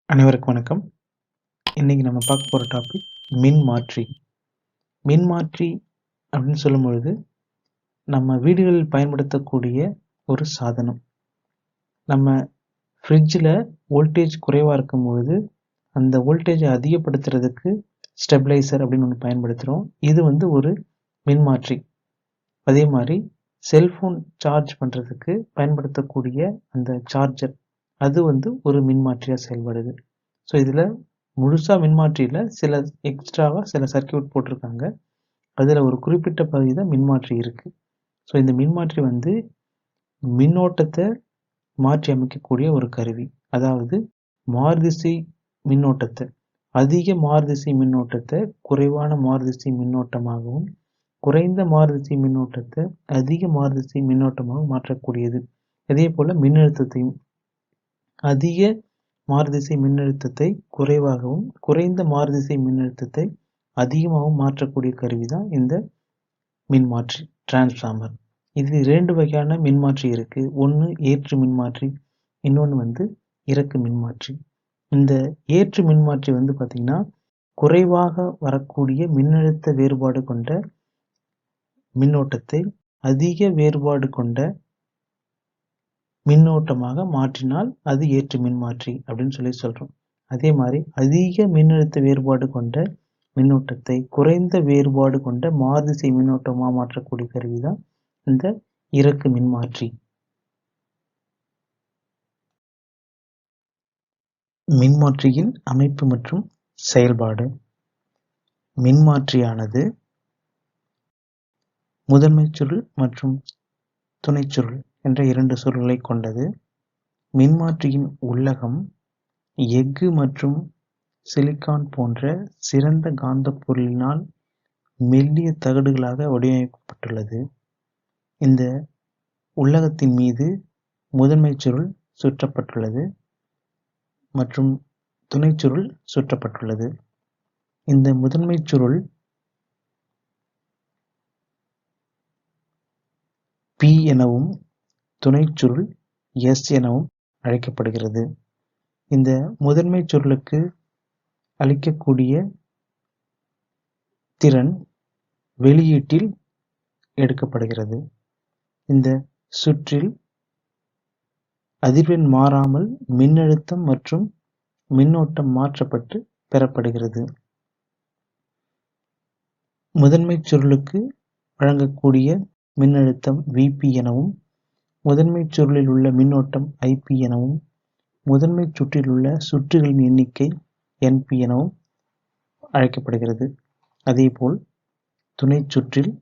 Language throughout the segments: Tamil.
அனைவருக்கும் வணக்கம். இன்னைக்கு நம்ம பார்க்க போற டாபிக் மின்மாற்றி. மின்மாற்றி அப்படின்னு சொல்லும்பொழுது, நம்ம வீடுகளில் பயன்படுத்தக்கூடிய ஒரு சாதனம். நம்ம ஃப்ரிட்ஜில் வோல்டேஜ் குறைவாக இருக்கும்பொழுது, அந்த வோல்டேஜை அதிகப்படுத்துறதுக்கு ஸ்டெபிளைசர் அப்படின்னு ஒன்று பயன்படுத்துகிறோம். இது ஒரு மின்மாற்றி. அதே மாதிரி செல்ஃபோன் சார்ஜ் பண்ணுறதுக்கு பயன்படுத்தக்கூடிய அந்த சார்ஜர், அது ஒரு மின்மாற்றியாக செயல்படுது. ஸோ இதில் முழுசாக மின்மாற்றியில் சில எக்ஸ்ட்ராவாக சில சர்க்யூட் போட்டிருக்காங்க. அதில் ஒரு குறிப்பிட்ட பகுதி தான் மின்மாற்றி இருக்குது. ஸோ இந்த மின்மாற்றி மின்னோட்டத்தை மாற்றி அமைக்கக்கூடிய ஒரு கருவி. அதாவது மாறுதிசை மின்னோட்டத்தை, அதிக மாறுதிசை மின்னோட்டத்தை குறைவான மாறுதிசை மின்னோட்டமாகவும், குறைந்த மாறுதிசை மின்னோட்டத்தை அதிக மாறுதிசை மின்னோட்டமாகவும் மாற்றக்கூடியது. அதே போல் மின்னழுத்தத்தையும் அதிக மாறுதிசை மின்னழுத்தத்தை குறைவாகவும், குறைந்த மாறுதிசை மின்னழுத்தத்தை அதிகமாகவும் மாற்றக்கூடிய கருவி தான் இந்த மின்மாற்றி, டிரான்ஸ்ஃபார்மர். இது 2 வகையான மின்மாற்றி இருக்கு. ஒன்று ஏற்று மின்மாற்றி, இன்னொன்று இறக்கு மின்மாற்றி. இந்த ஏற்று மின்மாற்றி பார்த்தீங்கன்னா, குறைவாக வரக்கூடிய மின்னழுத்த வேறுபாடு கொண்ட மின்னோட்டத்தை அதிக வேறுபாடு கொண்ட மின்னோட்டமாக மாற்றினால் அது ஏற்று மின்மாற்றி அப்படின்னு சொல்றோம். அதே மாதிரி அதிக மின்னழுத்த வேறுபாடு கொண்ட மின்னோட்டத்தை குறைந்த வேறுபாடு கொண்ட மாறுதிசை மின்னோட்டமாக மாற்றக்கூடிய கருவி தான் இந்த இறக்கு மின்மாற்றி. மின்மாற்றியின் அமைப்பு மற்றும் செயல்பாடு. மின்மாற்றியானது முதன்மை சுருள் மற்றும் துணை சுருள் என்ற 2 சுருள்களை கொண்டது. மின்மாற்றியின் உள்ளகம் எஃகு மற்றும் சிலிக்கான் போன்ற சிறந்த காந்தப் பொருளினால் மெல்லிய தகடுகளாக வடிவமைக்கப்பட்டுள்ளது. இந்த உள்ளகத்தின் மீது முதன்மை சுருள் சுற்றப்பட்டுள்ளது மற்றும் துணை சுருள் சுற்றப்பட்டுள்ளது. இந்த முதன்மை சுருள் P எனவும் துணை சுருள் S எனவும் அழைக்கப்படுகிறது. இந்த முதன்மை சுருளுக்கு அளிக்கக்கூடிய திறன் வெளியீட்டில் எடுக்கப்படுகிறது. இந்த சுற்றில் அதிர்வெண் மாறாமல் மின்னழுத்தம் மற்றும் மின்னோட்டம் மாற்றப்பட்டு பெறப்படுகிறது. முதன்மை சுருளுக்கு வழங்கக்கூடிய மின்னழுத்தம் Vp எனவும், முதன்மை சுருளில் உள்ள மின்னோட்டம் Ip எனவும், முதன்மை சுற்றில் உள்ள சுற்றுகளின் எண்ணிக்கை Np எனவும் அழைக்கப்படுகிறது. அதேபோல் துணை சுற்றில்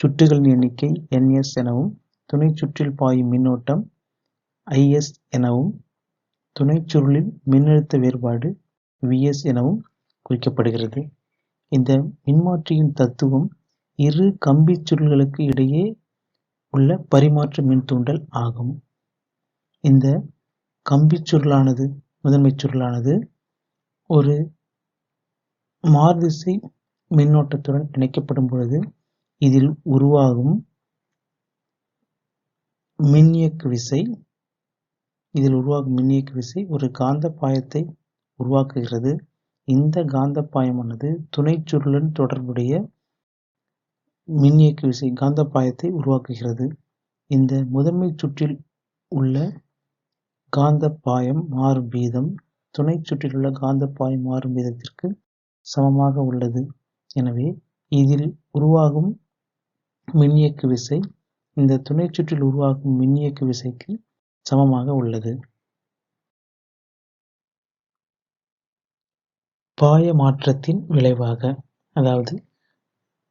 சுற்றுகளின் எண்ணிக்கை Ns எனவும், துணை சுற்றில் பாயும் மின்னோட்டம் Is எனவும், துணை சுருளில் மின்னழுத்த வேறுபாடு Vs எனவும் குறிக்கப்படுகிறது. இந்த மின்மாற்றியின் தத்துவம் இரு கம்பி சுருள்களுக்கு இடையே உள்ள பரிமாற்ற மின்தூண்டல் ஆகும். இந்த கம்பி சுருளானது, முதன்மை சுருளானது ஒரு மாறுதிசை மின்னோட்டத்துடன் இணைக்கப்படும் பொழுது இதில் உருவாகும் மின்னியக்கு விசை ஒரு காந்த பாயத்தை உருவாக்குகிறது. இந்த காந்த பாயமானது துணை சுருளுடன் தொடர்புடைய மின்னியக்கு விசை காந்த பாயத்தை உருவாக்குகிறது. இந்த முதன்மை சுற்றில் உள்ள காந்த பாயம் மாறும் வீதம் துணை சுற்றில் உள்ள காந்த பாயம் மாறும் வீதத்திற்கு சமமாக உள்ளது. எனவே இதில் உருவாகும் மின்னியக்கு விசை இந்த துணை சுற்றில் உருவாகும் மின்னியக்கு விசைக்கு சமமாக உள்ளது. பாய மாற்றத்தின் விளைவாக, அதாவது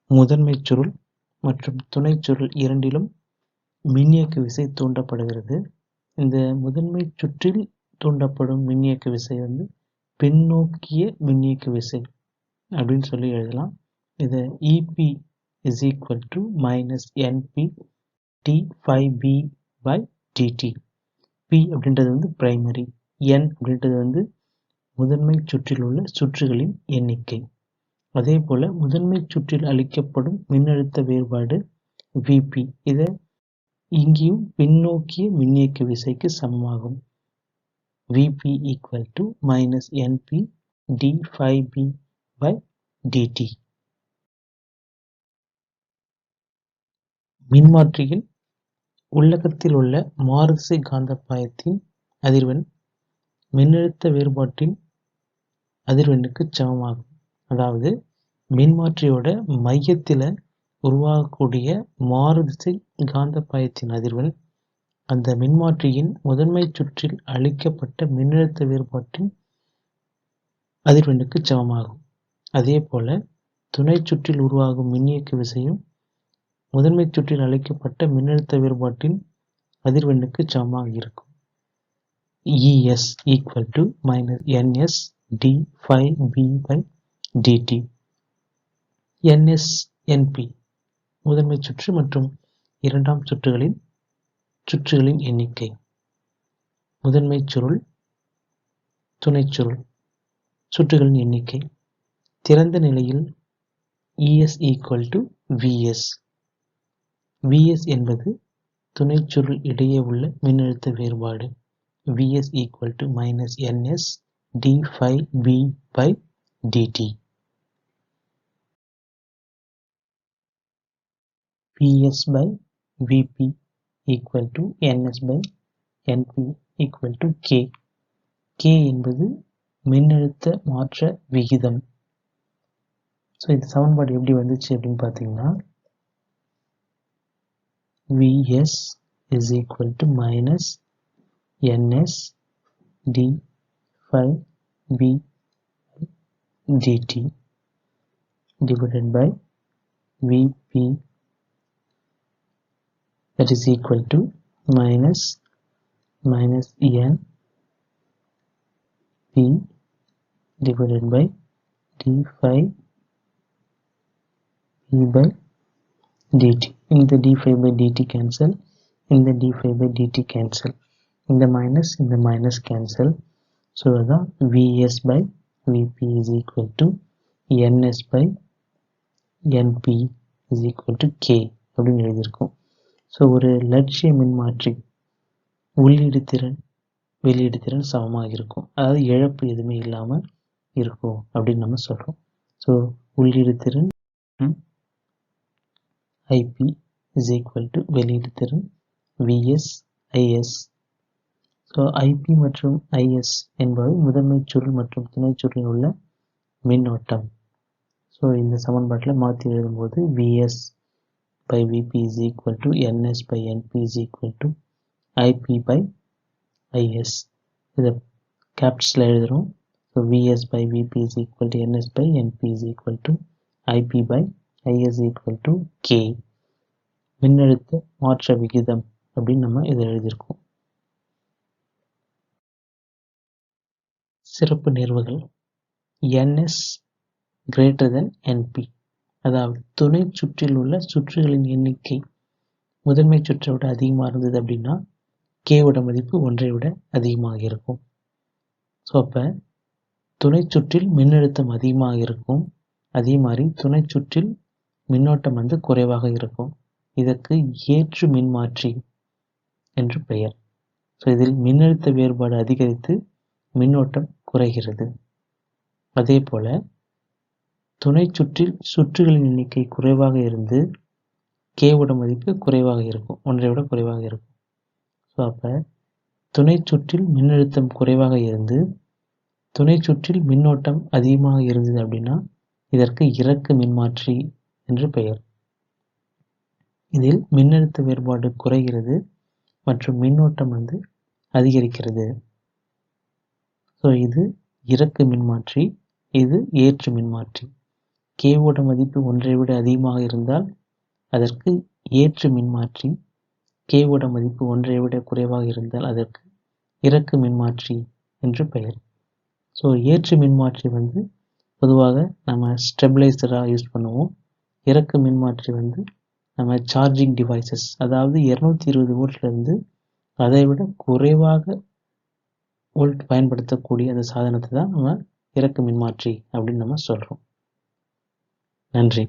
முதன்மை சுருள் மற்றும் துணை சுருள் இரண்டிலும் மின்னியக்கு விசை தூண்டப்படுகிறது. இந்த முதன்மை சுற்றில் தூண்டப்படும் மின்னியக்கு விசை பின்னோக்கிய மின்னியக்கு விசை அப்படின்னு எழுதலாம். இதை EP is equal to -NP d∅B/dt. P அப்படின்றது பிரைமரி, N அப்படின்றது முதன்மை சுற்றில் உள்ள சுற்றுகளின் எண்ணிக்கை. அதே போல முதன்மை சுற்றில் அளிக்கப்படும் மின்னழுத்த வேறுபாடு Vp. இதை இங்கேயும் பின்னோக்கிய மின்னியக்கு விசைக்கு சமமாகும். Vp equal to minus Np d phi b by dt. மின்மாற்றியில் உள்ளகத்தில் உள்ள மாறுதிசை காந்தப்பாயத்தின் அதிர்வெண் மின்னழுத்த வேறுபாட்டின் அதிர்வெண்ணுக்கு சமமாகும். அதாவது மின்மாற்றியோட மையத்தில உருவாகக்கூடிய மாறுதிசை காந்தப்பாயத்தின் அதிர்வெண் அந்த மின்மாற்றியின் முதன்மை சுற்றில் அளிக்கப்பட்ட மின்னழுத்த வேறுபாட்டின் அதிர்வெண்ணுக்கு சமமாகும். அதேபோல துணை சுற்றில் உருவாகும் மின்னியக்கு விசையும் முதன்மை சுற்றில் அளிக்கப்பட்ட மின்னழுத்த வேறுபாட்டின் அதிர்வெண்ணுக்கு சமமாக இருக்கும். ES equal to minus NS d phi b by dt. NS NP முதன்மை சுற்று மற்றும் இரண்டாம் சுற்றுகளின் எண்ணிக்கை. முதன்மை சுருள், துணை சுருள் சுற்றுகளின் எண்ணிக்கை. திறந்த நிலையில் ES equal to VS. VS என்பது துணை சுருள் இடையே உள்ள மின்னழுத்த வேறுபாடு. VS equal to minus NS d phi b by dt. VS by VP equal to NS by NP equal to K. K என்பது மின்னழுத்த மாற்ற விகிதம். ஸோ இந்த சமன்பாடு எப்படி வந்துச்சு அப்படின்னு பார்த்தீங்கன்னா, VS is equal to minus NS d phi b dt divided by VP, that is equal to minus N P divided by d phi b by dt. இந்த d phi by dt cancel, இந்த d phi by dt cancel, இந்த minus cancel. ஸோ அதான் VS by VP is equal to NS by NP is equal to K அப்படின்னு எழுதியிருக்கோம். ஸோ ஒரு லட்சிய மின்மாற்றி உள்ளீடு திறன் வெளியீடு திறன் சமமாக இருக்கும். அதாவது இழப்பு எதுவுமே இல்லாமல் இருக்கும் அப்படின்னு நம்ம சொல்கிறோம். ஸோ உள்ளீடு திறன் IP is equal to வெளியீடு திறன் VS IS. ஸோ IP மற்றும் IS என்பவை முதன்மை சுருள் மற்றும் துணை சுருளில் உள்ள மின்னோட்டம். ஸோ இந்த சமன்பாட்டில் மாற்றி எழுதும்போது VS by VP is equal to NS by NP is equal to IP by IS. இதை கேப்ஸில் எழுதுகிறோம். So VS by VP is equal to NS by NP is equal to IP by IS equal to K. மின்னழுத்த மாற்ற விகிதம் அப்படின்னு நம்ம இதை எழுதியிருக்கோம். சிறப்பு நேர்வுகள். NS greater than NP, அதாவது துணை சுற்றில் உள்ள சுற்றுகளின் எண்ணிக்கை முதன்மை சுற்றை விட அதிகமாக இருந்தது அப்படின்னா கேவோட மதிப்பு 1ஐ விட அதிகமாக இருக்கும். ஸோ அப்போ துணை சுற்றில் மின்னழுத்தம் அதிகமாக இருக்கும், அதே மாதிரி துணை சுற்றில் மின்னோட்டம் குறைவாக இருக்கும். இதற்கு ஏற்று மின்மாற்றி என்று பெயர். ஸோ இதில் மின்னழுத்த வேறுபாடு அதிகரித்து மின்னோட்டம் குறைகிறது. அதே போல துணை சுற்றில் சுற்றுகளின் எண்ணிக்கை குறைவாக இருந்து கேவோட மதிப்பு குறைவாக இருக்கும், 1ஐ விட குறைவாக இருக்கும். ஸோ அப்போ துணை சுற்றில் மின்னழுத்தம் குறைவாக இருந்து துணை சுற்றில் மின்னோட்டம் அதிகமாக இருந்தது அப்படின்னா இதற்கு இறக்கு மின்மாற்றி என்று பெயர். இதில் மின்னழுத்த வேறுபாடு குறைகிறது மற்றும் மின்னோட்டம் அதிகரிக்கிறது. ஸோ இது இறக்கு மின்மாற்றி, இது ஏற்று மின்மாற்றி. கேவோட மதிப்பு 1ஐ விட அதிகமாக இருந்தால் அதற்கு ஏற்று மின்மாற்றி, கேவோட மதிப்பு 1ஐ விட குறைவாக இருந்தால் அதற்கு இறக்கு மின்மாற்றி என்று பெயர். ஸோ ஏற்று மின்மாற்றி பொதுவாக நம்ம ஸ்டெபிளைசராக யூஸ் பண்ணுவோம். இறக்கு மின்மாற்றி நம்ம சார்ஜிங் டிவைசஸ், அதாவது 220 வோல்ட்லேருந்து அதை விட குறைவாக வோல்ட் பயன்படுத்தக்கூடிய அந்த சாதனத்தை தான் நம்ம இறக்கு மின்மாற்றி அப்படின்னு நம்ம சொல்கிறோம். நன்றி.